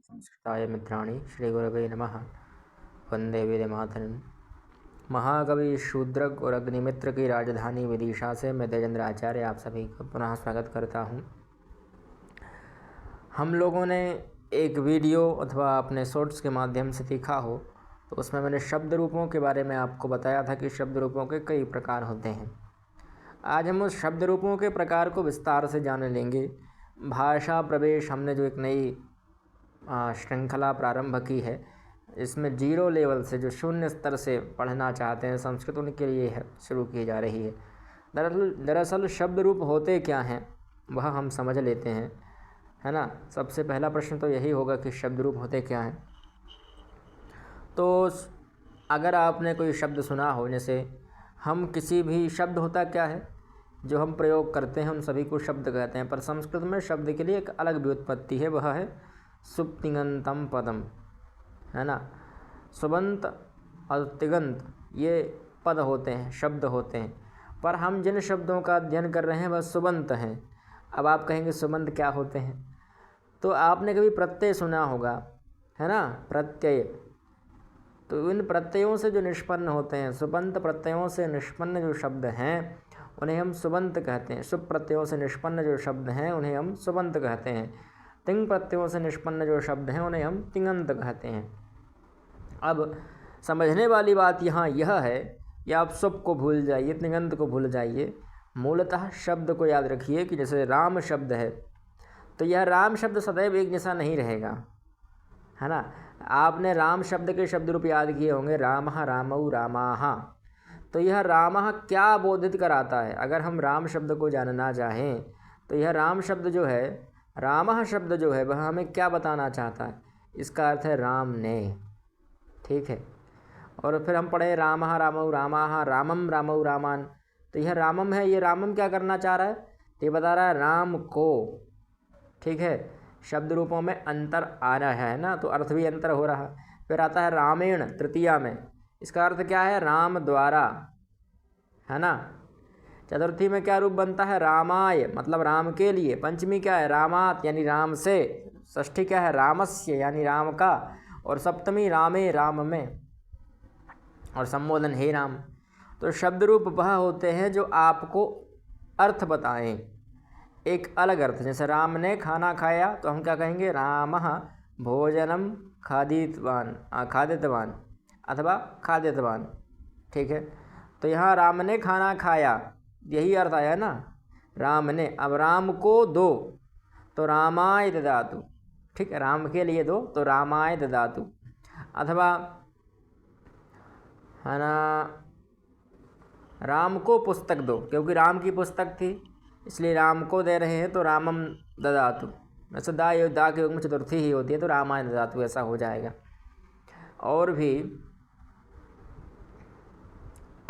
संस्कृताय मित्राणि श्रीगुरवे नमः। वंदे वेदमातरम्। महाकवि शूद्रक और अग्निमित्र की राजधानी विदिशा से मैं तेजेंद्र आचार्य आप सभी को पुनः स्वागत करता हूँ। हम लोगों ने एक वीडियो अथवा अपने शॉर्ट्स के माध्यम से सीखा हो तो उसमें मैंने शब्द रूपों के बारे में आपको बताया था कि शब्द रूपों के कई प्रकार होते हैं। आज हम उस शब्द रूपों के प्रकार को विस्तार से जान लेंगे। भाषा प्रवेश हमने जो एक नई श्रृंखला प्रारंभ की है, इसमें 0 लेवल से जो शून्य स्तर से पढ़ना चाहते हैं संस्कृत, उनके लिए है शुरू की जा रही है। दरअसल शब्द रूप होते क्या हैं वह हम समझ लेते हैं, है ना। सबसे पहला प्रश्न तो यही होगा कि शब्द रूप होते क्या हैं। तो अगर आपने कोई शब्द सुना हो, जैसे हम किसी भी शब्द होता क्या है जो हम प्रयोग करते हैं उन सभी को शब्द कहते हैं, पर संस्कृत में शब्द के लिए एक अलग व्युत्पत्ति है, वह है सुप्तिगंतम पदम, है ना। सुबंत और तिगंत ये पद होते हैं, शब्द होते हैं, पर हम जिन शब्दों का अध्ययन कर रहे हैं वह सुबंत हैं। अब आप कहेंगे सुबंत क्या होते हैं, तो आपने कभी प्रत्यय सुना होगा, है ना, प्रत्यय। तो इन प्रत्ययों से जो निष्पन्न होते हैं, सुबंत प्रत्ययों से निष्पन्न जो शब्द हैं उन्हें हम सुबंत कहते हैं। सुप प्रत्ययों से निष्पन्न जो शब्द हैं उन्हें हम सुबंत कहते हैं। तिंग प्रत्ययों से निष्पन्न जो शब्द हैं उन्हें हम तिङंत कहते हैं। अब समझने वाली बात यहाँ यह है कि आप सुप को भूल जाइए, तिङंत को भूल जाइए, मूलतः शब्द को याद रखिए कि जैसे राम शब्द है तो यह राम शब्द सदैव एक जैसा नहीं रहेगा, है ना। आपने राम शब्द के शब्द रूप याद किए होंगे, रामः रामौ रामाः। तो यह रामः क्या बोधित कराता है, अगर हम राम शब्द को जानना चाहें तो यह राम शब्द जो है, रामः शब्द जो है वह हमें क्या बताना चाहता है, इसका अर्थ है राम ने, ठीक है। और फिर हम पढ़े रामः रामौ रामाः रामम रामौ रामान, तो यह रामम है, ये रामम क्या करना चाह रहा है, ये बता रहा है राम को, ठीक है। शब्द रूपों में अंतर आ रहा है ना, तो अर्थ भी अंतर हो रहा है। फिर आता है रामेण तृतीया में, इसका अर्थ क्या है, राम द्वारा, है ना। चतुर्थी में क्या रूप बनता है, रामाय मतलब राम के लिए। पंचमी क्या है, रामात यानी राम से। षष्ठी क्या है, रामस्य यानी राम का। और सप्तमी रामे राम में, और संबोधन हे राम। तो शब्द रूप वह होते हैं जो आपको अर्थ बताएं, एक अलग अर्थ। जैसे राम ने खाना खाया तो हम क्या कहेंगे, रामः भोजनम खादितवान अथवा खादितवान, ठीक है। तो यहाँ राम ने खाना खाया, यही अर्थ आया ना, राम ने। अब राम को दो तो रामाय ददातु, ठीक है, राम के लिए दो तो रामाय ददातु। अथवा है ना, राम को पुस्तक दो, क्योंकि राम की पुस्तक थी इसलिए राम को दे रहे हैं तो रामम ददातु। वैसे दा के युग में चतुर्थी ही होती है तो रामाय ददातु ऐसा हो जाएगा। और भी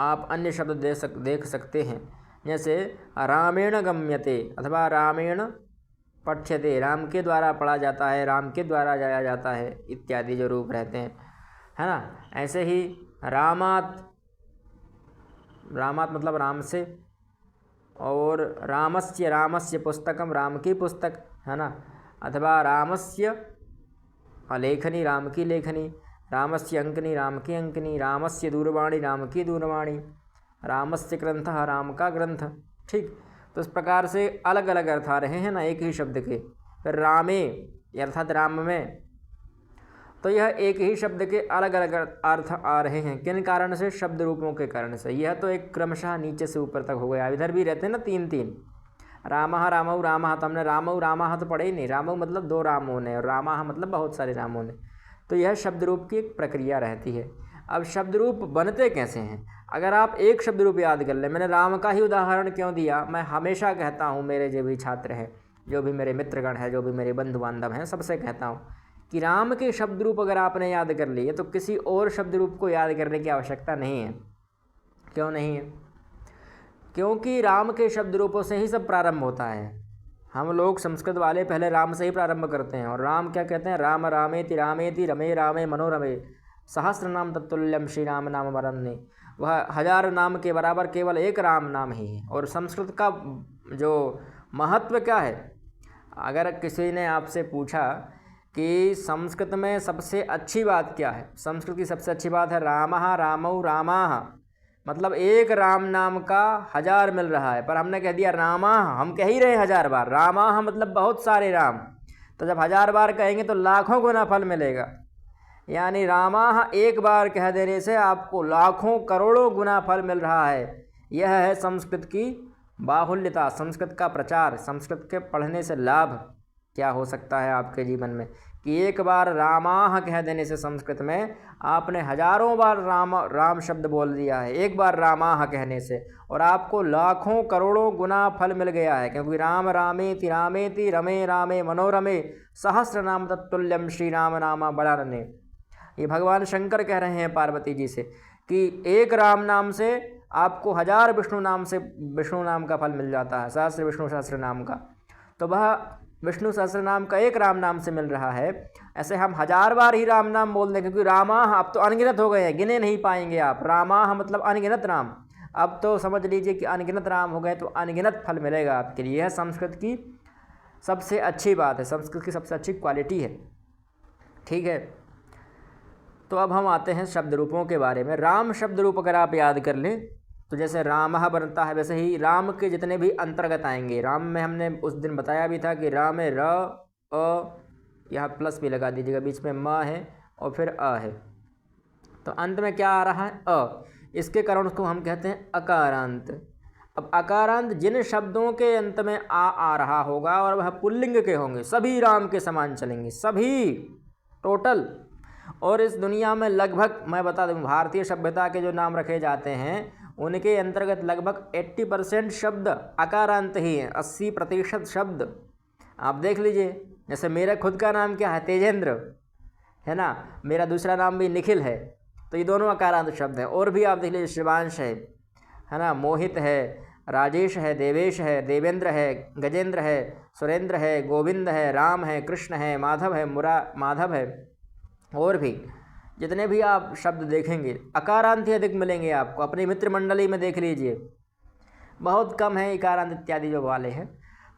आप अन्य शब्द देख सकते हैं, जैसे रामेण गम्यते अथवा रामेण पठ्यते, राम के द्वारा पढ़ा जाता है, राम के द्वारा जाया जाता है, इत्यादि जो रूप रहते हैं, है ना। ऐसे ही रामात, रामात मतलब राम से। और रामस्य पुस्तकम, राम की पुस्तक, है ना। अथवा रामस्य लेखनी, राम की लेखनी। रामस्य अंकनी, राम की अंकनी। रामस्य दूरवाणी, राम की दूरवाणी। रामस्य ग्रंथः, राम का ग्रंथ, ठीक। तो इस प्रकार से अलग अलग अर्थ आ रहे हैं ना एक ही शब्द के। फिर रामे अर्थात राम में, तो यह एक ही शब्द के अलग अलग अर्थ आ रहे हैं। किन कारण से, शब्द रूपों के कारण से। यह तो एक क्रमशः नीचे से ऊपर तक हो गया। इधर भी रहते हैं ना 3-3, रामः रामौ रामः, तो हमने रामौ रामः तो पढ़े ही नहीं। रामौ मतलब 2 रामों ने, और रामः मतलब बहुत सारे रामों ने। तो यह शब्द रूप की एक प्रक्रिया रहती है। अब शब्द रूप बनते कैसे हैं, अगर आप एक शब्द रूप याद कर लें, मैंने राम का ही उदाहरण क्यों दिया, मैं हमेशा कहता हूँ, मेरे जो भी छात्र हैं, जो भी मेरे मित्रगण हैं, जो भी मेरे बंधु बांधव हैं, सबसे कहता हूँ कि राम के शब्द रूप अगर आपने याद कर लिए तो किसी और शब्द रूप को याद करने की आवश्यकता नहीं है। क्यों नहीं है, क्योंकि राम के शब्द रूपों से ही सब प्रारंभ होता है। हम लोग संस्कृत वाले पहले राम से ही प्रारंभ करते हैं। और राम क्या कहते हैं, राम रामेति रमे रामे मनोरमे सहस्र नाम तत्तुल्यम श्री राम नाम वरन्ने। वह 1000 नाम के बराबर केवल एक राम नाम ही है। और संस्कृत का जो महत्व क्या है, अगर किसी ने आपसे पूछा कि संस्कृत में सबसे अच्छी बात क्या है। संस्कृत की सबसे अच्छी बात है रामः रामौ रामाः, मतलब एक राम नाम का 1000 मिल रहा है, पर हमने कह दिया रामाः, हम कह ही रहे हैं 1000 बार। रामाः मतलब बहुत सारे राम, तो जब 1000 बार कहेंगे तो लाखों गुना फल मिलेगा। यानी रामाः एक बार कह देने से आपको लाखों करोड़ों गुना फल मिल रहा है। यह है संस्कृत की बाहुल्यता, संस्कृत का प्रचार, संस्कृत के पढ़ने से लाभ क्या हो सकता है आपके जीवन में, कि एक बार रामाः कह देने से संस्कृत में आपने हजारों बार राम शब्द बोल दिया है एक बार रामाः कहने से, और आपको लाखों करोड़ों गुना फल मिल गया है। क्योंकि राम रामेति रामेति रमे रामे मनोरमे सहस्रनाम तत्तुल्यम श्री राम नामा बड़ानने। ये भगवान शंकर कह रहे हैं पार्वती जी से कि एक राम नाम से आपको 1000 विष्णु नाम का फल मिल जाता है, सहस्र विष्णु सहस्र नाम का। तो वह विष्णु सहस्र नाम का एक राम नाम से मिल रहा है। ऐसे हम 1000 बार ही राम नाम बोल दें, क्योंकि रामाः अब तो अनगिनत हो गए हैं, गिने नहीं पाएंगे आप। रामाः मतलब अनगिनत राम, अब तो समझ लीजिए कि अनगिनत राम हो गए, तो अनगिनत फल मिलेगा आपके लिए। यह संस्कृत की सबसे अच्छी बात है, संस्कृत की सबसे अच्छी क्वालिटी है। ठीक है, तो अब हम आते हैं शब्द रूपों के बारे में। राम शब्द रूप अगर आप याद कर लें तो जैसे रामः बनता है, वैसे ही राम के जितने भी अंतर्गत आएंगे। राम में हमने उस दिन बताया भी था कि राम में र अ, यहाँ प्लस भी लगा दीजिएगा, बीच में म है और फिर अ है, तो अंत में क्या आ रहा है अ। इसके कारण उसको हम कहते हैं अकारांत। अब अकारांत जिन शब्दों के अंत में आ रहा होगा और वह पुल्लिंग के होंगे, सभी राम के समान चलेंगे, सभी टोटल। और इस दुनिया में लगभग मैं बता दूं, भारतीय सभ्यता के जो नाम रखे जाते हैं उनके अंतर्गत लगभग 80% शब्द अकारांत ही हैं, 80% शब्द। आप देख लीजिए, जैसे मेरा खुद का नाम क्या है, तेजेंद्र है ना, मेरा दूसरा नाम भी निखिल है, तो ये दोनों अकारांत शब्द हैं। और भी आप देख लीजिए, शिवांश है ना, मोहित है, राजेश है, देवेश है, देवेंद्र है, गजेंद्र है, सुरेंद्र है, गोविंद है, राम है, कृष्ण है, माधव है, माधव है। और भी जितने भी आप शब्द देखेंगे अकारांत ही अधिक मिलेंगे आपको। अपनी मित्र मंडली में देख लीजिए, बहुत कम है इकारांत इत्यादि जो वाले हैं।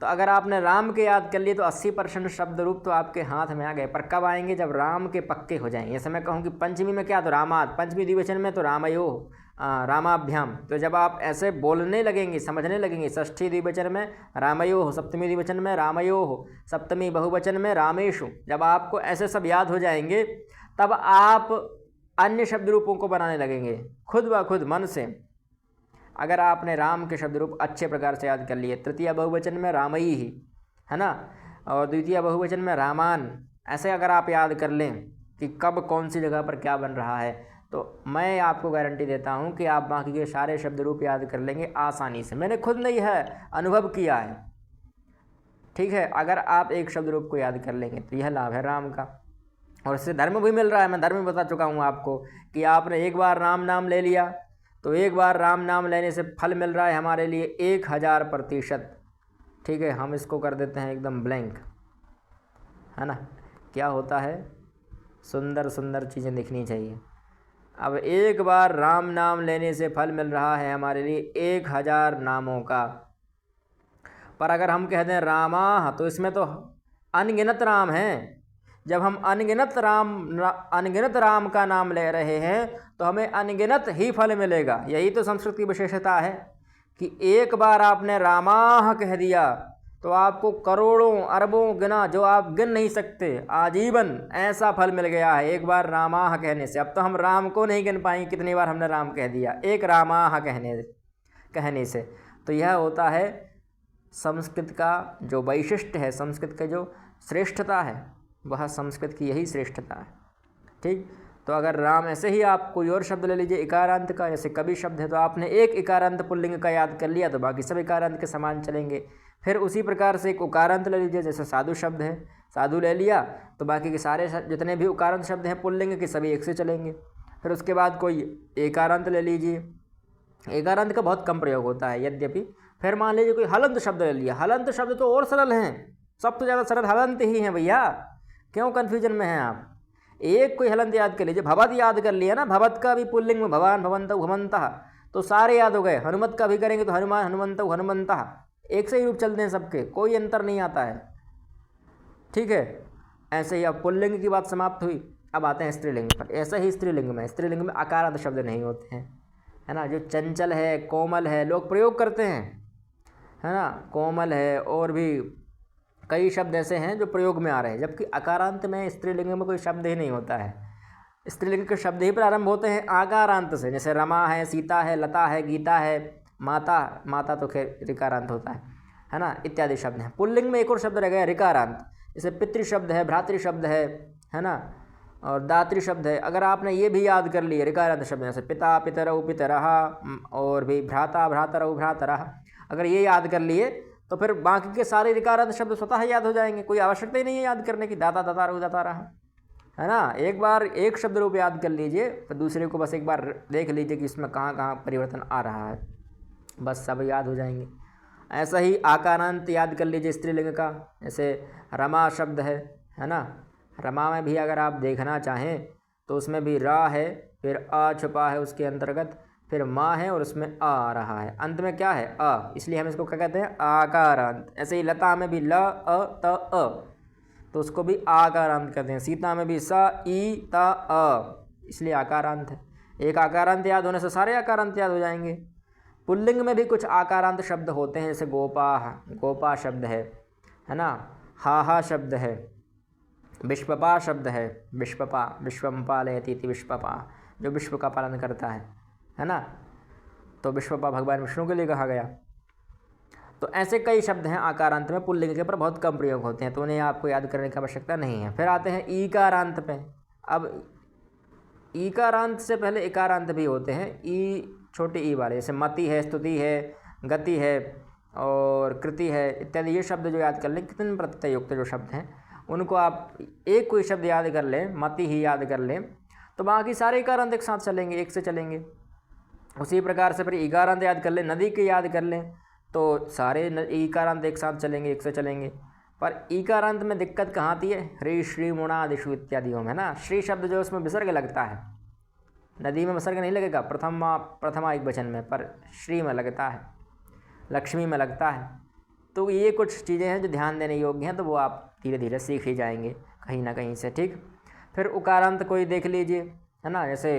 तो अगर आपने राम के याद कर लिए तो 80% शब्द रूप तो आपके हाथ में आ गए। पर कब आएंगे, जब राम के पक्के हो जाएंगे। जैसे मैं कहूँ कि पंचमी में क्या, तो रामाद, पंचमी द्विवचन में तो रामयो रामाभ्याम। तो जब आप ऐसे बोलने लगेंगे, समझने लगेंगे, षष्ठी द्विवचन में रामयो, सप्तमी द्विवचन में रामयो, सप्तमी बहुवचन में रामेशु, जब आपको ऐसे सब याद हो जाएंगे तब आप अन्य शब्द रूपों को बनाने लगेंगे खुद ब खुद मन से। अगर आपने राम के शब्द रूप अच्छे प्रकार से याद कर लिए, तृतीय बहुवचन में रामयी ही है ना, और द्वितीय बहुवचन में रामान, ऐसे अगर आप याद कर लें कि कब कौन सी जगह पर क्या बन रहा है, तो मैं आपको गारंटी देता हूं कि आप बाकी के सारे शब्द रूप याद कर लेंगे आसानी से। मैंने खुद नहीं है अनुभव किया है। ठीक है, अगर आप एक शब्द रूप को याद कर लेंगे तो यह लाभ है राम का। और इससे धर्म भी मिल रहा है। मैं धर्म भी बता चुका हूँ आपको कि आपने एक बार राम नाम ले लिया तो एक बार राम नाम लेने से फल मिल रहा है हमारे लिए 1000%। ठीक है, हम इसको कर देते हैं एकदम ब्लैंक, है ना। क्या होता है, सुंदर सुंदर चीज़ें दिखनी चाहिए। अब एक बार राम नाम लेने से फल मिल रहा है हमारे लिए 1000 नामों का। पर अगर हम कह दें रामाः तो इसमें तो अनगिनत राम हैं। जब हम अनगिनत राम का नाम ले रहे हैं तो हमें अनगिनत ही फल मिलेगा। यही तो संस्कृत की विशेषता है कि एक बार आपने रामाः कह दिया तो आपको करोड़ों अरबों गुना, जो आप गिन नहीं सकते, आजीवन ऐसा फल मिल गया है एक बार रामाः कहने से। अब तो हम राम को नहीं गिन पाएंगे कितनी बार हमने राम कह दिया एक रामाः कहने से। तो यह होता है संस्कृत का जो वैशिष्ट्य है, संस्कृत का जो श्रेष्ठता है, वह संस्कृत की यही श्रेष्ठता है। ठीक, तो अगर राम ऐसे ही आप कोई और शब्द ले लीजिए इकारांत का, जैसे कवि शब्द है तो आपने एक इकारांत पुल्लिंग का याद कर लिया तो बाकी सब इकारांत के समान चलेंगे। फिर उसी प्रकार से एक उकारांत ले लीजिए, जैसे साधु शब्द है, साधु ले लिया तो बाकी के सारे जितने भी उकारांत शब्द हैं पुल्लिंग के सभी एक से चलेंगे। फिर उसके बाद कोई एकारांत ले लीजिए, एकारांत का बहुत कम प्रयोग होता है यद्यपि। फिर मान लीजिए कोई हलंत शब्द ले लिया, हलंत शब्द तो और सरल हैं, सबसे ज़्यादा सरल हलंत ही हैं भैया, क्यों कन्फ्यूजन में हैं आप। एक कोई हलंत याद कर लीजिए, भवत याद कर लिया ना, भवत का भी पुल्लिंग में भवान भवंतौ भवंतः, तो सारे याद हो गए। हनुमत का भी करेंगे तो हनुमान हनुमंतौ हनुमंतः, एक से ही रूप चलते हैं सबके, कोई अंतर नहीं आता है। ठीक है, ऐसे ही अब पुल्लिंग की बात समाप्त हुई, अब आते हैं स्त्रीलिंग पर। ऐसा ही स्त्रीलिंग में आकारांत शब्द नहीं होते हैं, है ना। जो चंचल है, कोमल है, लोग प्रयोग करते हैं, है ना। कोमल है, और भी कई शब्द ऐसे हैं जो प्रयोग में आ रहे हैं, जबकि आकारांत में स्त्रीलिंग में कोई शब्द ही नहीं होता है। स्त्रीलिंग के शब्द ही प्रारंभ होते हैं आकारांत से, जैसे रमा है, सीता है, लता है, गीता है, माता, माता तो खैर ऋकारांत होता है ना, इत्यादि शब्द हैं। पुल्लिंग में एक और शब्द रह गया ऋकारांत, जैसे पितृ शब्द है, भ्रातृ शब्द है ना, और दातृ शब्द है। अगर आपने ये भी याद कर लिए ऋकारांत शब्द, जैसे पिता पितरऊ पितरहा, और भी भ्राता भ्रातरऊ भ्रातरहा, अगर ये याद कर लिए तो फिर बाकी के सारे ऋकारांत शब्द स्वतः याद हो जाएंगे, कोई आवश्यकता ही नहीं है याद करने की। दाता दातारऊ दातारहा, है ना। एक बार एक शब्द रूप याद कर लीजिए, तो दूसरे को बस एक बार देख लीजिए कि इसमें कहाँ कहाँ परिवर्तन आ रहा है, बस सब याद हो जाएंगे। ऐसा ही आकारांत याद कर लीजिए स्त्रीलिंग का, जैसे रमा शब्द है ना। रमा में भी अगर आप देखना चाहें तो उसमें भी रा है, फिर आ छुपा है उसके अंतर्गत, फिर माँ है और उसमें आ रहा है, अंत में क्या है अ, इसलिए हम इसको क्या कहते हैं आकारांत। ऐसे ही लता में भी ल अ त अ, तो उसको भी आकारांत कहते हैं। सीता में भी सा ई ता अ, इसलिए आकारांत है। एक आकारांत याद होने से सारे आकारांत याद हो जाएंगे। पुल्लिंग में भी कुछ आकारांत शब्द होते हैं, जैसे गोपा, गोपा शब्द है ना। हा शब्द है, विश्वपा शब्द है, विश्वपा, विश्वम पालयति इति विश्वपा, जो विश्व का पालन करता है ना। तो विश्वपा भगवान विष्णु के लिए कहा गया। तो ऐसे कई शब्द हैं आकारांत में, पुल्लिंग के पर बहुत कम प्रयोग होते हैं, तो उन्हें आपको याद करने की आवश्यकता नहीं है। फिर आते हैं ईकारांत पे। अब ईकारांत से पहले इकारांत भी होते हैं, ई छोटी ई वाले, जैसे मति है, स्तुति है, गति है और कृति है इत्यादि। ये शब्द जो याद कर लें, कितने प्रत्यय युक्त जो शब्द हैं, उनको आप एक कोई शब्द याद कर लें, मति ही याद कर लें, तो बाकी सारे इकारांत एक साथ चलेंगे, एक से चलेंगे। उसी प्रकार से फिर इकारांत याद कर लें, नदी के याद कर लें, तो सारे इकारांत एक साथ चलेंगे, एक से चलेंगे। पर इकारांत में दिक्कत कहाँ आती है, ह्री श्री मुणादिशु इत्यादियों में ना। श्री शब्द जो उसमें विसर्ग लगता है, नदी में विसर्ग नहीं लगेगा प्रथमा एक वचन में, पर श्री में लगता है, लक्ष्मी में लगता है। तो ये कुछ चीज़ें हैं जो ध्यान देने योग्य हैं, तो वो आप धीरे धीरे सीख ही जाएंगे कहीं ना कहीं से, ठीक। फिर उकारांत कोई देख लीजिए, है ना, जैसे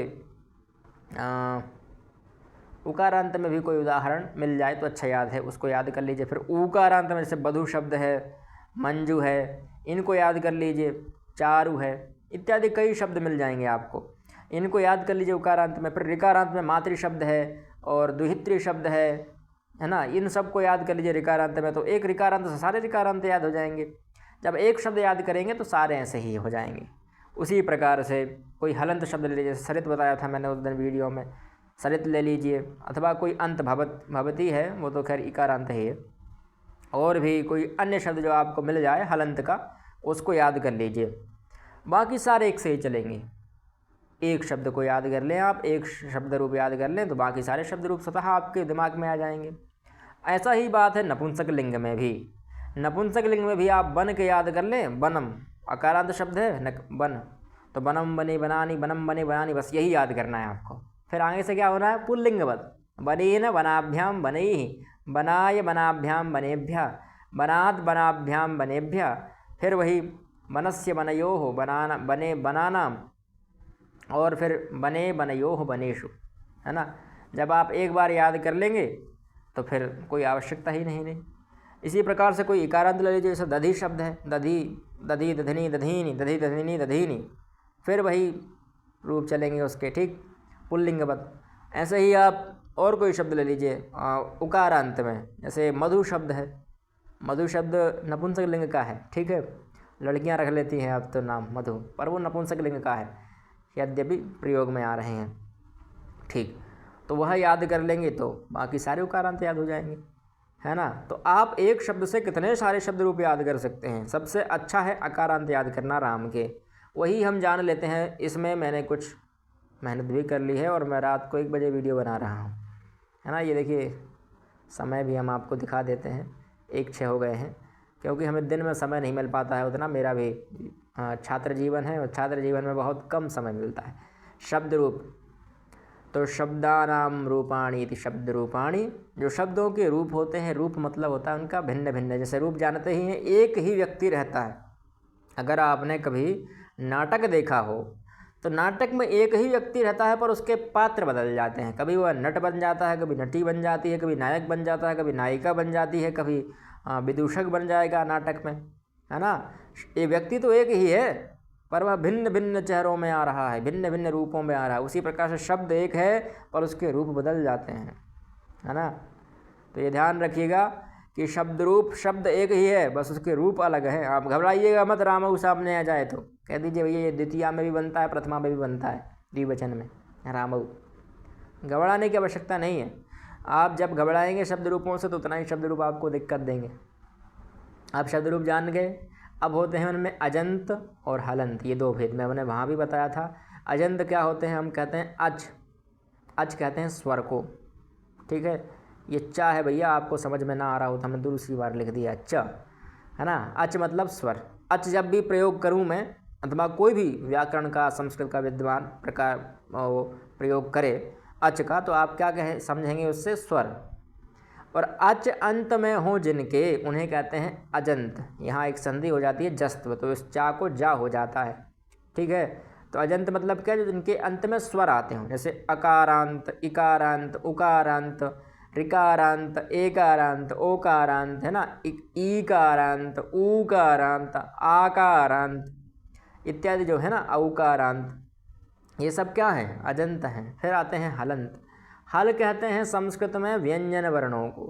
उकारांत में भी कोई उदाहरण मिल जाए तो अच्छा याद है, उसको याद कर लीजिए। फिर उकारांत में जैसे बधु शब्द है, मंजू है, इनको याद कर लीजिए, चारु है इत्यादि कई शब्द मिल जाएंगे आपको, इनको याद कर लीजिए उकारांत में। फिर ऋकारांत में मातृ शब्द है और दुहित्री शब्द है ना, इन सब को याद कर लीजिए ऋकारांत में। तो एक ऋकारांत से सारे ऋकारांत याद हो जाएंगे। जब एक शब्द याद करेंगे तो सारे ऐसे ही हो जाएंगे। उसी प्रकार से कोई हलंत शब्द ले लीजिए, सरित बताया था मैंने उस दिन वीडियो में, सरित ले लीजिए, अथवा कोई अंत भवती है, वो तो खैर इकारांत ही है। और भी कोई अन्य शब्द जो आपको मिल जाए हलंत का, उसको याद कर लीजिए, बाकी सारे एक से ही चलेंगे। एक शब्द को याद कर लें आप, एक शब्द रूप याद कर लें, तो बाकी सारे शब्द रूप स्वतः आपके दिमाग में आ जाएंगे। ऐसा ही बात है नपुंसक लिंग में भी। नपुंसक लिंग में भी आप बन के याद कर लें, बनम अकारांत शब्द है बन, तो बनम बने बनानी, बनम बने बनानी, बस यही याद करना है आपको। फिर आगे से क्या होना है, पुल्लिंगवत, बनेन बनाभ्याम बनैहि, बनाय बनाभ्याम बनेभ्य, बनात बनाभ्याम बनेभ्य। फिर वही बनस्य बनयोः बनाना, बने बनाना, और फिर बने बनयोः बनेषु, है ना। जब आप एक बार याद कर लेंगे तो फिर कोई आवश्यकता ही नहीं। इसी प्रकार से कोई इकारांत ले लीजिए, जैसे दधि शब्द है, दधी, दधी, दधनी, दधीनी, दधी, दधनी, दधीनी, फिर वही रूप चलेंगे उसके, ठीक, पुल्लिंगवत। ऐसे ही आप और कोई शब्द ले लीजिए उकारांत में, जैसे मधु शब्द है, मधु शब्द नपुंसक लिंग का है, ठीक है, लड़कियां रख लेती हैं अब तो नाम मधु, पर वो नपुंसक लिंग का है, यद्यपि प्रयोग में आ रहे हैं, ठीक। तो वह याद कर लेंगे तो बाकी सारे उकारांत याद हो जाएंगे, है ना। तो आप एक शब्द से कितने सारे शब्द रूप याद कर सकते हैं। सबसे अच्छा है अकारांत याद करना राम के, वही हम जान लेते हैं। इसमें मैंने कुछ मेहनत भी कर ली है और मैं रात को 1 बजे वीडियो बना रहा हूँ, है ना। ये देखिए समय भी हम आपको दिखा देते हैं, 1:06 हो गए हैं, क्योंकि हमें दिन में समय नहीं मिल पाता है उतना। मेरा भी छात्र जीवन है और छात्र जीवन में बहुत कम समय मिलता है। शब्द रूप, तो शब्दानाम रूपाणी इति शब्द रूपाणी, जो शब्दों के रूप होते हैं, रूप मतलब होता है उनका भिन्न भिन्न। जैसे रूप जानते ही हैं, एक ही व्यक्ति रहता है, अगर आपने कभी नाटक देखा हो तो नाटक में एक ही व्यक्ति रहता है पर उसके पात्र बदल जाते हैं। कभी वह नट बन जाता है, कभी नटी बन जाती है, कभी नायक बन जाता है, कभी नायिका बन जाती है, कभी विदूषक बन जाएगा नाटक में, है ना। ये व्यक्ति तो एक ही है पर वह भिन्न भिन्न चेहरों में आ रहा है, भिन्न भिन्न रूपों में आ रहा है। उसी प्रकार से शब्द एक है पर उसके रूप बदल जाते हैं, है ना। तो ये ध्यान रखिएगा कि शब्द रूप शब्द एक ही है, बस उसके रूप अलग है। आप घबराइएगा मत, रामऊ सामने आ जाए तो कह दीजिए भैया ये द्वितीया में भी बनता है, प्रथमा में भी बनता है, द्विवचन में रामऊ। घबराने की आवश्यकता नहीं है। आप जब घबराएंगे शब्द रूपों से तो उतना ही शब्द रूप आपको दिक्कत देंगे। आप शब्द रूप जान गए। अब होते हैं उनमें अजंत और हलंत, ये दो भेद मैंने वहाँ भी बताया था। अजंत क्या होते हैं, हम कहते हैं अच, अच कहते हैं स्वर को, ठीक है। ये चा है भैया, आपको समझ में ना आ रहा हो तो हमने दूसरी बार लिख दिया च, है ना। अच मतलब स्वर। अच जब भी प्रयोग करूँ मैं, अथवा कोई भी व्याकरण का संस्कृत का विद्वान प्रकार प्रयोग करे अच का, तो आप क्या कहें समझेंगे उससे, स्वर। और अच अंत में हो जिनके, उन्हें कहते हैं अजंत। यहाँ एक संधि हो जाती है जस्तव, तो इस चा को जा हो जाता है, ठीक है। तो अजंत मतलब क्या, जो जिनके अंत में स्वर आते हों, जैसे अकारांत, इकारांत, उकारांत, ऋकारांत, एकारांत, ओकारांत, है ना, ईकारांत, ऊकारांत, आकारांत इत्यादि जो है ना, औकारांत, ये सब क्या है, अजंत हैं। फिर आते हैं हलंत। हल कहते हैं संस्कृत में व्यंजन वर्णों को,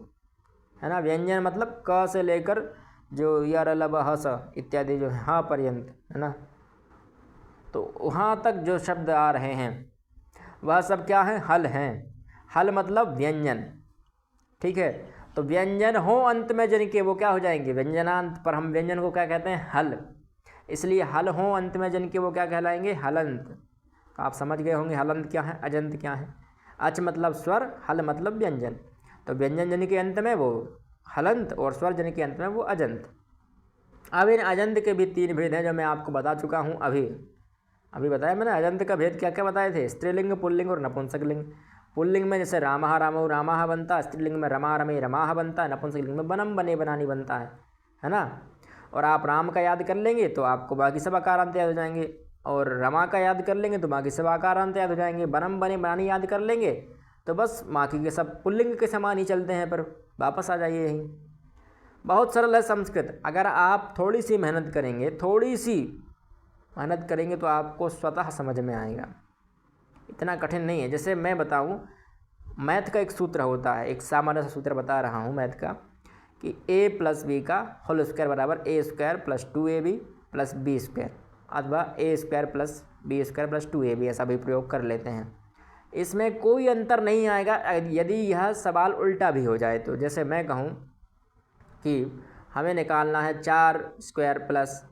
है ना। व्यंजन मतलब क से लेकर जो यर लब हस इत्यादि जो है हाँ पर्यंत, है ना। तो वहाँ तक जो शब्द आ रहे हैं वह सब क्या है, हल हैं। हल मतलब व्यंजन, ठीक है। तो व्यंजन हो अंत में जिनके, वो क्या हो जाएंगे, व्यंजनांत। पर हम व्यंजन को क्या कहते हैं, हल। इसलिए हल हो अंत में जिनके, वो क्या कहलाएंगे, हलंत। तो आप समझ गए होंगे हलंत क्या है, अजंत क्या है। अच मतलब स्वर, हल मतलब व्यंजन। तो व्यंजन जन के अंत में वो हलंत और स्वर जन के अंत में वो अजंत। अब इन अजंत के भी तीन भेद हैं जो मैं आपको बता चुका हूँ। अभी बताया मैंने अजंत का भेद क्या क्या बताए थे, स्त्रीलिंग, पुल्लिंग और नपुंसकलिंग। पुल्लिंग में जैसे रामः रामौ रामाः बनता है, स्त्रीलिंग में रमा रमे रमाः बनता है, नपुंसकलिंग में बनम बने बनानी बनता है ना। और आप राम का याद कर लेंगे तो आपको बाकी सब आकारांत याद हो जाएंगे, और रमा का याद कर लेंगे तो बाकी सब आकारांत याद हो जाएंगे। बनम बने बनानी याद कर लेंगे तो बस बाकी के सब पुल्लिंग के समान ही चलते हैं, पर वापस आ जाइए यहीं। बहुत सरल है संस्कृत। अगर आप थोड़ी सी मेहनत करेंगे, थोड़ी सी मेहनत करेंगे तो आपको स्वतः समझ में आएगा, इतना कठिन नहीं है। जैसे मैं बताऊं, मैथ का एक सूत्र होता है, एक सामान्य सा सूत्र बता रहा हूं मैथ का, कि a प्लस बी का होल स्क्वायर बराबर a square plus 2ab plus B square, अथवा a square plus B square plus 2ab, ऐसा भी प्रयोग कर लेते हैं। इसमें कोई अंतर नहीं आएगा यदि यह सवाल उल्टा भी हो जाए तो। जैसे मैं कहूँ कि हमें निकालना है 4 स्क्वायर प्लस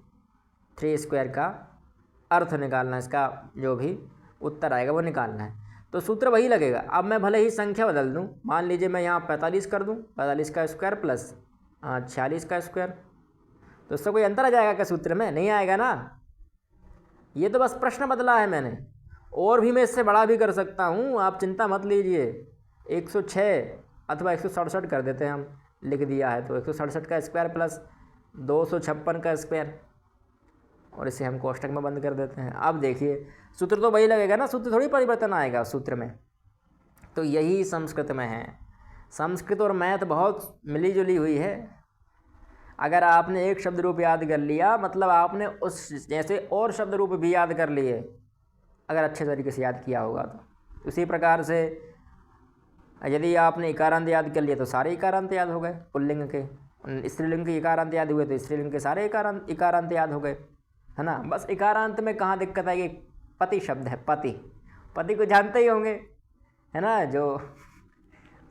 3 स्क्वायर का अर्थ निकालना है, इसका जो भी उत्तर आएगा वो निकालना है, तो सूत्र वही लगेगा। अब मैं भले ही संख्या बदल दूं, मान लीजिए मैं यहाँ 45 कर दूं, 45 का स्क्वायर प्लस 46 का स्क्वायर, तो इससे कोई अंतर आ जाएगा क्या सूत्र में? नहीं आएगा ना। ये तो बस प्रश्न बदला है मैंने, और भी मैं इससे बड़ा भी कर सकता हूँ, आप चिंता मत लीजिए। 106 अथवा 167 कर देते हैं हम, लिख दिया है तो 167 का स्क्वायर प्लस 256 का स्क्वायर, और इसे हम कोष्टक में बंद कर देते हैं। अब देखिए सूत्र तो वही लगेगा ना, सूत्र थोड़ी परिवर्तन आएगा सूत्र में। तो यही संस्कृत में है। संस्कृत और मैथ बहुत मिली जुली हुई है। अगर आपने एक शब्द रूप याद कर लिया, मतलब आपने उस जैसे और शब्द रूप भी याद कर लिए, अगर अच्छे तरीके से याद किया होगा तो। उसी प्रकार से यदि आपने इकारांत याद कर लिया तो सारे इकारांत याद हो गए पुल्लिंग के। स्त्रीलिंग के इकारांत याद हुए तो स्त्रीलिंग के सारे इकारांत याद हो गए, है ना। बस इकारांत में कहाँ दिक्कत आएगी, पति शब्द है, पति को जानते ही होंगे, है ना, जो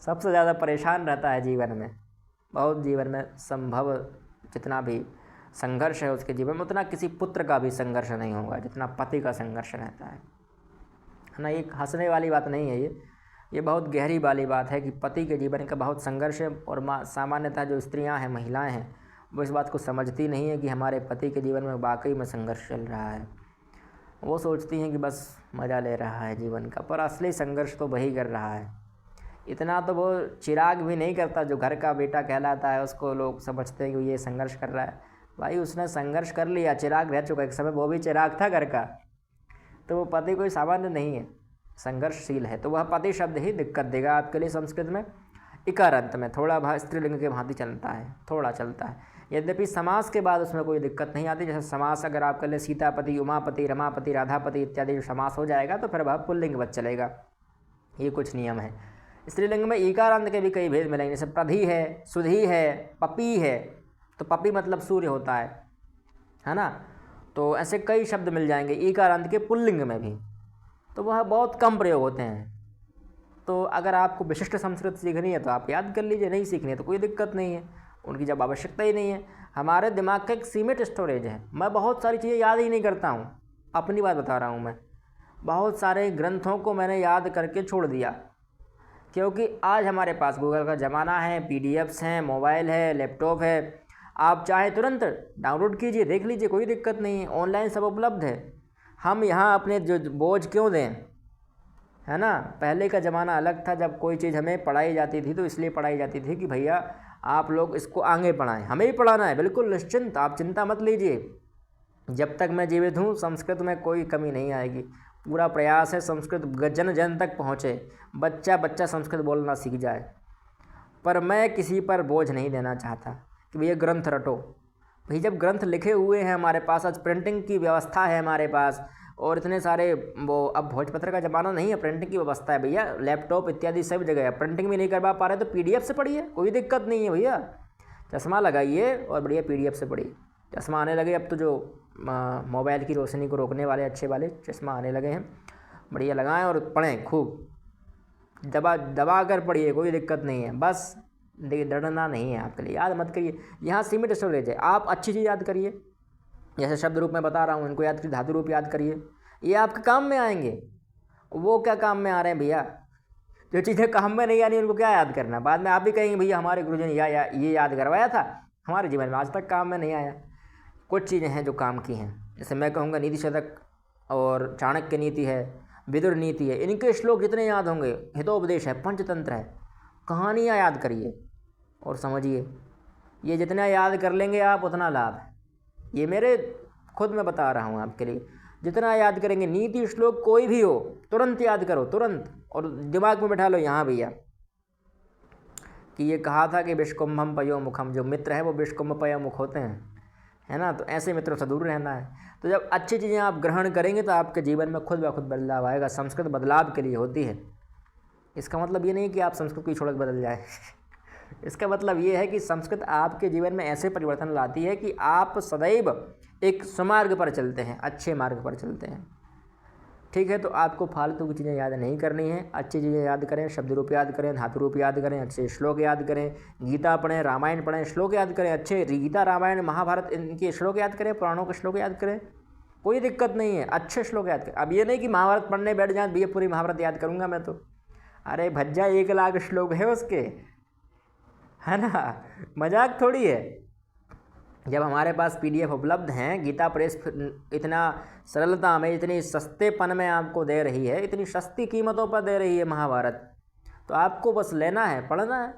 सबसे ज़्यादा परेशान रहता है जीवन में। बहुत जीवन में संभव जितना भी संघर्ष है उसके जीवन में, उतना किसी पुत्र का भी संघर्ष नहीं होगा जितना पति का संघर्ष रहता है ना। एक हंसने वाली बात नहीं है ये बहुत गहरी वाली बात है कि पति के जीवन का बहुत संघर्ष है। और सामान्यतः जो स्त्रियां हैं, महिलाएं हैं, वो इस बात को समझती नहीं है कि हमारे पति के जीवन में वाकई में संघर्ष चल रहा है। वो सोचती हैं कि बस मज़ा ले रहा है जीवन का, पर असली संघर्ष तो वही कर रहा है। इतना तो वो चिराग भी नहीं करता जो घर का बेटा कहलाता है, उसको लोग समझते हैं कि ये संघर्ष कर रहा है। भाई उसने संघर्ष कर लिया, चिराग रह चुका, एक समय वो भी चिराग था घर का। तो वो पति कोई सामान्य नहीं है, संघर्षशील है। तो वह पति शब्द ही दिक्कत देगा आपके लिए संस्कृत में। इकार अंत में थोड़ा स्त्रीलिंग के भांति चलता है, थोड़ा चलता है। यद्यपि समास के बाद उसमें कोई दिक्कत नहीं आती। जैसे समास अगर आपके लिए सीतापति, उमापति, रमापति, राधापति इत्यादि समास हो जाएगा तो फिर वह पुल्लिंग बच चलेगा। ये कुछ नियम है। स्त्रीलिंग में ईकारांत के भी कई भेद मिलेंगे। जैसे प्रधि है, सुधी है, पपी है। तो पपी मतलब सूर्य होता है ना। तो ऐसे कई शब्द मिल जाएंगे ईकारांत के पुल्लिंग में भी। तो वह बहुत कम प्रयोग होते हैं। तो अगर आपको विशिष्ट संस्कृत सीखनी है तो आप याद कर लीजिए, नहीं सीखनी है तो कोई दिक्कत नहीं है, उनकी जब आवश्यकता ही नहीं है। हमारे दिमाग का एक सीमित स्टोरेज है। मैं बहुत सारी चीज़ें याद ही नहीं करता हूँ, अपनी बात बता रहा हूँ। मैं बहुत सारे ग्रंथों को मैंने याद करके छोड़ दिया, क्योंकि आज हमारे पास गूगल का ज़माना है, पीडीएफ्स हैं, मोबाइल है, लैपटॉप है। आप चाहे तुरंत डाउनलोड कीजिए, देख लीजिए, कोई दिक्कत नहीं है, ऑनलाइन सब उपलब्ध है। हम यहाँ अपने जो बोझ क्यों दें, है ना। पहले का ज़माना अलग था, जब कोई चीज़ हमें पढ़ाई जाती थी तो इसलिए पढ़ाई जाती थी कि भैया आप लोग इसको आगे पढ़ाएं, हमें ही पढ़ाना है। बिल्कुल निश्चिंत, आप चिंता मत लीजिए। जब तक मैं जीवित हूँ संस्कृत में कोई कमी नहीं आएगी। पूरा प्रयास है संस्कृत जन जन तक पहुँचे, बच्चा बच्चा संस्कृत बोलना सीख जाए। पर मैं किसी पर बोझ नहीं देना चाहता कि भैया ग्रंथ रटो। भाई जब ग्रंथ लिखे हुए हैं हमारे पास, आज प्रिंटिंग की व्यवस्था है हमारे पास, और इतने सारे वो, अब भोजपत्र का ज़माना नहीं है, प्रिंटिंग की व्यवस्था है भैया, लैपटॉप इत्यादि सब जगह है। प्रिंटिंग भी नहीं करवा पा रहे तो पीडीएफ से पढ़िए, कोई दिक्कत नहीं है भैया। चश्मा लगाइए और बढ़िया पीडीएफ से पढ़िए। चश्मा आने लगे अब तो, जो मोबाइल की रोशनी को रोकने वाले अच्छे वाले चश्मा आने लगे हैं, बढ़िया लगाएं और पढ़ें खूब, दबा कर पढ़िए, कोई दिक्कत नहीं है। बस डरना नहीं है आपके लिए, याद मत करिए। यहाँ सीमित स्टोरेज है, आप अच्छी चीज़ याद करिए। जैसे शब्द रूप में बता रहा हूँ, इनको याद करिए, धातु रूप याद करिए, ये आपके काम में आएंगे। वो क्या काम में आ रहे हैं भैया, जो चीज़ें काम में नहीं आ रही उनको क्या याद करना। बाद में आप भी कहेंगे भैया हमारे गुरुजी ने ये याद करवाया था, हमारे जीवन में आज तक काम में नहीं आया। कुछ चीज़ें हैं जो काम की हैं। जैसे मैं कहूँगा नीति शतक और चाणक्य नीति है, विदुर नीति है, इनके श्लोक जितने याद होंगे, हितोपदेश है, पंचतंत्र है, कहानियाँ याद करिए और समझिए। ये जितना याद कर लेंगे आप उतना लाभ है। ये मेरे खुद मैं बता रहा हूँ आपके लिए। जितना याद करेंगे, नीति श्लोक कोई भी हो तुरंत याद करो, तुरंत, और दिमाग में बैठा लो यहाँ भैया कि ये कहा था कि विष्कुंभम पयो मुखम, जो मित्र है वो विष्कुंभ पयो मुख होते हैं, है ना। तो ऐसे मित्रों से दूर रहना है। तो जब अच्छी चीज़ें आप ग्रहण करेंगे तो आपके जीवन में खुद ब खुद बदलाव आएगा। संस्कृत बदलाव के लिए होती है। इसका मतलब ये नहीं कि आप संस्कृत को छोड़ कर बदल जाए इसका मतलब ये है कि संस्कृत आपके जीवन में ऐसे परिवर्तन लाती है कि आप सदैव एक सुमार्ग पर चलते हैं, अच्छे मार्ग पर चलते हैं। ठीक है, तो आपको फालतू की चीज़ें याद नहीं करनी है, अच्छी चीज़ें याद करें, शब्द रूप याद करें, धातु रूप याद करें, अच्छे श्लोक याद करें, गीता पढ़ें, रामायण पढ़ें, श्लोक याद करें, अच्छे गीता रामायण महाभारत इनके श्लोक याद करें, पुराणों के श्लोक याद करें, कोई दिक्कत नहीं है, अच्छे श्लोक याद करें। अब ये नहीं कि महाभारत पढ़ने बैठ जाए भैया पूरी महाभारत याद करूँगा मैं तो, अरे भज्जा 1 लाख श्लोक है उसके, है ना, मजाक थोड़ी है। जब हमारे पास पीडीएफ उपलब्ध हैं, गीता प्रेस इतना सरलता में, इतनी सस्तेपन में आपको दे रही है, इतनी सस्ती कीमतों पर दे रही है महाभारत, तो आपको बस लेना है, पढ़ना है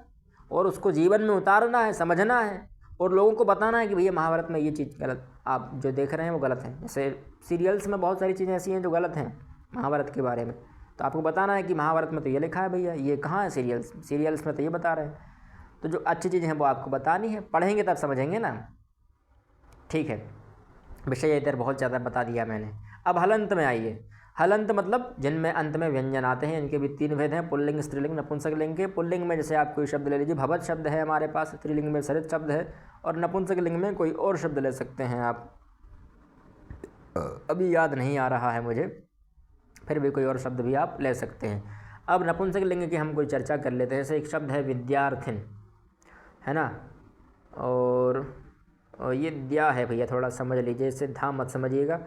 और उसको जीवन में उतारना है, समझना है और लोगों को बताना है कि भैया महाभारत में ये चीज़ गलत, आप जो देख रहे हैं वो गलत है। जैसे सीरियल्स में बहुत सारी चीज़ें ऐसी हैं जो गलत हैं महाभारत के बारे में, तो आपको बताना है कि महाभारत में तो ये लिखा है भैया, ये कहाँ है सीरियल्स में तो ये बता रहे हैं। तो जो अच्छी चीज़ें हैं वो आपको बतानी है, पढ़ेंगे तब समझेंगे ना। ठीक है, विषय इधर बहुत ज़्यादा बता दिया मैंने। अब हलंत में आइए। हलंत मतलब जिनमें अंत में व्यंजन आते हैं, इनके भी 3 भेद हैं, पुल्लिंग, स्त्रीलिंग, नपुंसक लिंग के। पुल्लिंग में जैसे आप कोई शब्द ले लीजिए, भवत शब्द है हमारे पास, स्त्रीलिंग में सरित शब्द है, और नपुंसक लिंग में कोई और शब्द ले सकते हैं आप, अभी याद नहीं आ रहा है मुझे, फिर भी कोई और शब्द भी आप ले सकते हैं। अब नपुंसक लिंग की हम कोई चर्चा कर लेते हैं। जैसे एक शब्द है विद्यार्थिन, है ना, और ये द्या है भैया, थोड़ा समझ लीजिए, इससे धा मत समझिएगा,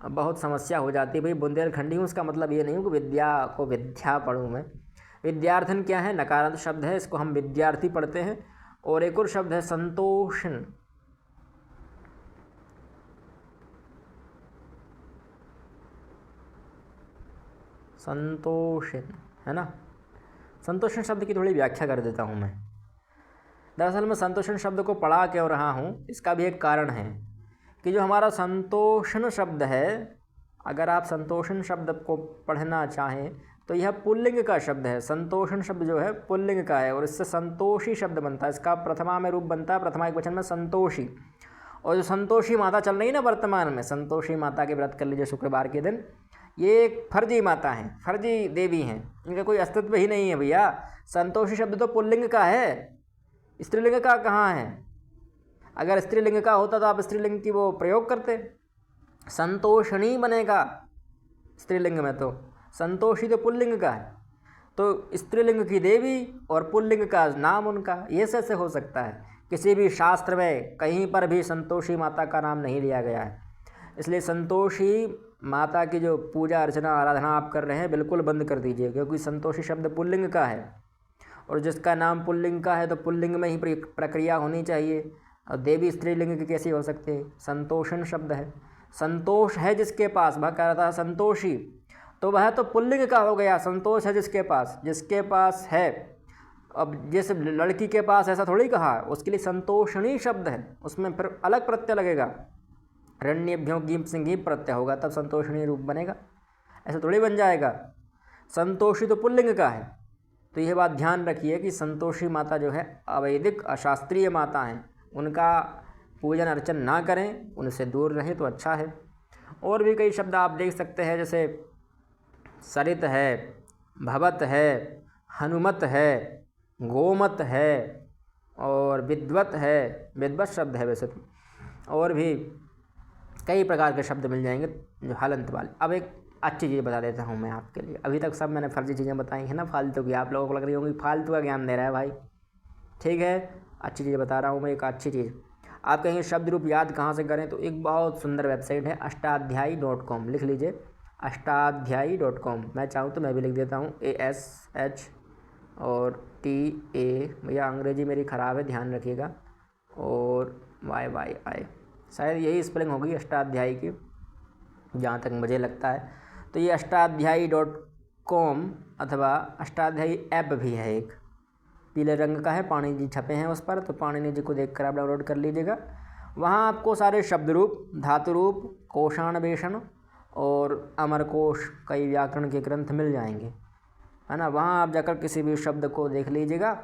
बहुत समस्या हो जाती है भाई। बुंदेलखंडी हूँ, उसका मतलब ये नहीं हूँ कि विद्या पढ़ूँ मैं। विद्यार्थिन क्या है, नकारांत शब्द है, इसको हम विद्यार्थी पढ़ते हैं। और एक और शब्द है संतोषन, संतोषन, है ना। संतोषन शब्द की थोड़ी व्याख्या कर देता हूँ मैं। दरअसल मैं संतोषण शब्द को पढ़ा क्यों रहा हूँ, इसका भी एक कारण है कि जो हमारा संतोषण शब्द है, अगर आप संतोषण शब्द को पढ़ना चाहें तो यह पुल्लिंग का शब्द है। संतोषण शब्द जो है पुल्लिंग का है और इससे संतोषी शब्द बनता है। इसका प्रथमा में रूप बनता है, प्रथमा एकवचन में संतोषी। और जो संतोषी माता चल रही है ना वर्तमान में, संतोषी माता के व्रत कर लीजिए शुक्रवार के दिन, ये एक फर्जी माता हैं, फर्जी देवी हैं, इनका कोई अस्तित्व ही नहीं है भैया। संतोषी शब्द तो पुल्लिंग का है, स्त्रीलिंग का कहाँ है? अगर स्त्रीलिंग का होता तो आप स्त्रीलिंग की वो प्रयोग करते, संतोषणी बनेगा स्त्रीलिंग में, तो संतोषी तो पुल्लिंग का है। तो स्त्रीलिंग की देवी और पुल्लिंग का नाम उनका, ये कैसे हो सकता है? किसी भी शास्त्र में कहीं पर भी संतोषी माता का नाम नहीं लिया गया है। इसलिए संतोषी माता की जो पूजा अर्चना आराधना आप कर रहे हैं बिल्कुल बंद कर दीजिए, क्योंकि संतोषी शब्द पुल्लिंग का है और जिसका नाम पुल्लिंग का है तो पुल्लिंग में ही प्रक्रिया होनी चाहिए। और देवी स्त्रीलिंग की कैसी हो सकती है? संतोषण शब्द है, संतोष है जिसके पास, वह कह रहा था संतोषी, तो वह तो पुल्लिंग का हो गया। संतोष है जिसके पास है। अब जिस लड़की के पास ऐसा थोड़ी कहा, उसके लिए संतोषणी शब्द है, उसमें फिर अलग प्रत्यय लगेगा, रण्यभ्यों गीप से गीप प्रत्यय होगा तब संतोषणी रूप बनेगा, ऐसा थोड़ी बन जाएगा। संतोषी तो पुल्लिंग का है। तो यह बात ध्यान रखिए कि संतोषी माता जो है अवैदिक अशास्त्रीय माता हैं, उनका पूजन अर्चन ना करें, उनसे दूर रहें तो अच्छा है। और भी कई शब्द आप देख सकते हैं, जैसे सरित है, भवत है, हनुमत है, गोमत है और विद्वत है। विद्वत शब्द है वैसे तो, और भी कई प्रकार के शब्द मिल जाएंगे जो हलंत वाले। अब एक अच्छी चीज़ बता देता हूँ मैं आपके लिए। अभी तक सब मैंने फर्जी चीज़ें बताई हैं ना, फालतू की, आप लोगों को लग रही होंगी फालतू का ज्ञान दे रहा है भाई। ठीक है, अच्छी चीज़ बता रहा हूँ मैं, एक अच्छी चीज़। आप कहेंगे शब्द रूप याद कहाँ से करें, तो एक बहुत सुंदर वेबसाइट है अष्टाध्यायी.com, लिख लीजिए अष्टाध्यायी.com। मैं चाहूँ तो मैं भी लिख देता हूँ ASH और TA, भैया अंग्रेजी मेरी ख़राब है ध्यान रखिएगा, और YYI, शायद यही स्पेलिंग होगी अष्टाध्यायी की जहाँ तक मुझे लगता है। तो ये अष्टाध्यायी.com अथवा अष्टाध्यायी ऐप भी है, एक पीले रंग का है, पाणी जी छपे हैं उस पर, तो पाणिनि जी को देखकर आप डाउनलोड कर लीजिएगा। वहाँ आपको सारे शब्द रूप, धातु रूप, कोशान्वेषण और अमरकोश, कई व्याकरण के ग्रंथ मिल जाएंगे, है ना। वहाँ आप जाकर किसी भी शब्द को देख लीजिएगा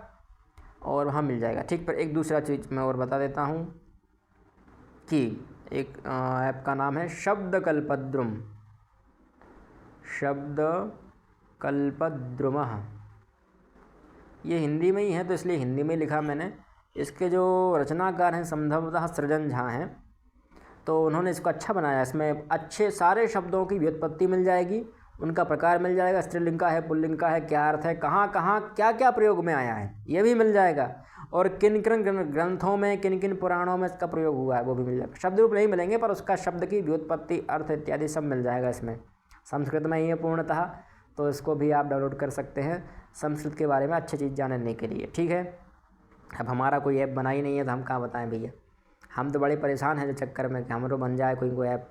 और वहाँ मिल जाएगा। ठीक, पर एक दूसरा चीज़ मैं और बता देता हूँ कि एक ऐप का नाम है शब्दकल्पद्रुम, शब्दकल्पद्रुमः। ये हिंदी में ही है तो इसलिए हिंदी में लिखा मैंने। इसके जो रचनाकार हैं संभवतः सृजन झा हैं, तो उन्होंने इसको अच्छा बनाया। इसमें अच्छे सारे शब्दों की व्युत्पत्ति मिल जाएगी, उनका प्रकार मिल जाएगा, स्त्रीलिंग का है, पुल्लिंग का है, क्या अर्थ है, कहाँ कहाँ क्या क्या प्रयोग में आया है, ये भी मिल जाएगा। और किन किन ग्रंथों में, किन किन पुराणों में इसका प्रयोग हुआ है वो भी मिल जाएगा। शब्द रूप नहीं मिलेंगे पर उसका शब्द की व्युत्पत्ति, अर्थ इत्यादि सब मिल जाएगा इसमें। संस्कृत में ही है पूर्णतः, तो इसको भी आप डाउनलोड कर सकते हैं संस्कृत के बारे में अच्छी चीज़ जानने के लिए। ठीक है, अब हमारा कोई ऐप बना ही नहीं है तो हम कहाँ बताएं भैया। हम तो बड़े परेशान हैं जो चक्कर में कि हमारे बन जाए कोई ऐप।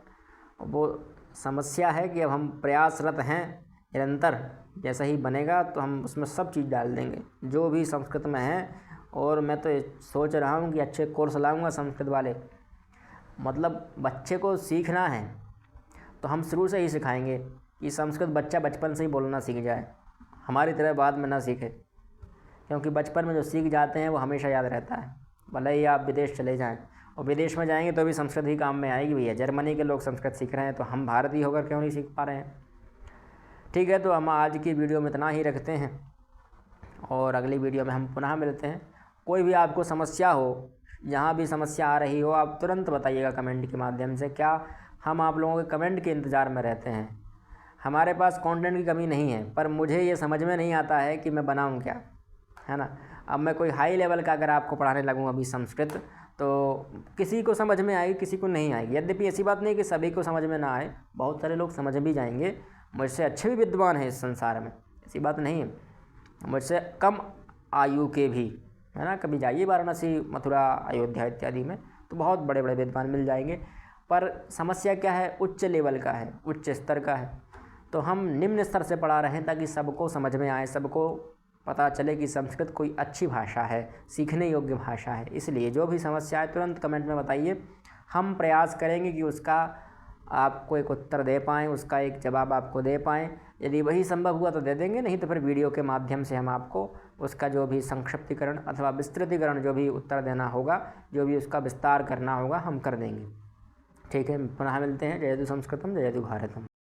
वो समस्या है कि अब हम प्रयासरत हैं निरंतर, जैसा ही बनेगा तो हम उसमें सब चीज़ डाल देंगे जो भी संस्कृत में है। और मैं तो सोच रहा हूँ कि अच्छे कोर्स लाऊंगा संस्कृत वाले, मतलब बच्चे को सीखना है तो हम शुरू से ही सिखाएंगे कि संस्कृत बच्चा बचपन से ही बोलना सीख जाए, हमारी तरह बाद में ना सीखे, क्योंकि बचपन में जो सीख जाते हैं वो हमेशा याद रहता है। भले ही आप विदेश चले जाएं, और विदेश में जाएंगे तो भी संस्कृत ही काम में आएगी भैया। जर्मनी के लोग संस्कृत सीख रहे हैं तो हम भारतीय होकर क्यों नहीं सीख पा रहे हैं। ठीक है, तो हम आज की वीडियो में इतना ही रखते हैं और अगली वीडियो में हम पुनः मिलते हैं। कोई भी आपको समस्या हो, जहाँ भी समस्या आ रही हो, आप तुरंत बताइएगा कमेंट के माध्यम से। क्या हम आप लोगों के कमेंट के इंतज़ार में रहते हैं। हमारे पास कंटेंट की कमी नहीं है, पर मुझे ये समझ में नहीं आता है कि मैं बनाऊँ क्या, है ना। अब मैं कोई हाई लेवल का अगर आपको पढ़ाने लगूँ अभी संस्कृत, तो किसी को समझ में आएगी, किसी को नहीं आएगी। यद्यपि ऐसी बात नहीं कि सभी को समझ में ना आए, बहुत सारे लोग समझ भी जाएंगे, मुझसे अच्छे भी विद्वान हैं इस संसार में, ऐसी बात नहीं है। मुझसे कम आयु के भी, है ना। कभी जाइए वाराणसी, मथुरा, अयोध्या इत्यादि में, तो बहुत बड़े बड़े विद्वान मिल जाएंगे। पर समस्या क्या है, उच्च लेवल का है, उच्च स्तर का है। तो हम निम्न स्तर से पढ़ा रहे हैं ताकि सबको समझ में आए, सबको पता चले कि संस्कृत कोई अच्छी भाषा है, सीखने योग्य भाषा है। इसलिए जो भी समस्या है तुरंत कमेंट में बताइए, हम प्रयास करेंगे कि उसका आपको एक उत्तर दे पाएँ, उसका एक जवाब आपको दे पाएँ। यदि वही संभव हुआ तो दे देंगे, नहीं तो फिर वीडियो के माध्यम से हम आपको उसका जो भी संक्षिप्तीकरण अथवा विस्तृतीकरण जो भी उत्तर देना होगा, जो भी उसका विस्तार करना होगा, हम कर देंगे। ठीक है, पुनः मिलते हैं। जयतु संस्कृतम जयतु भारतम।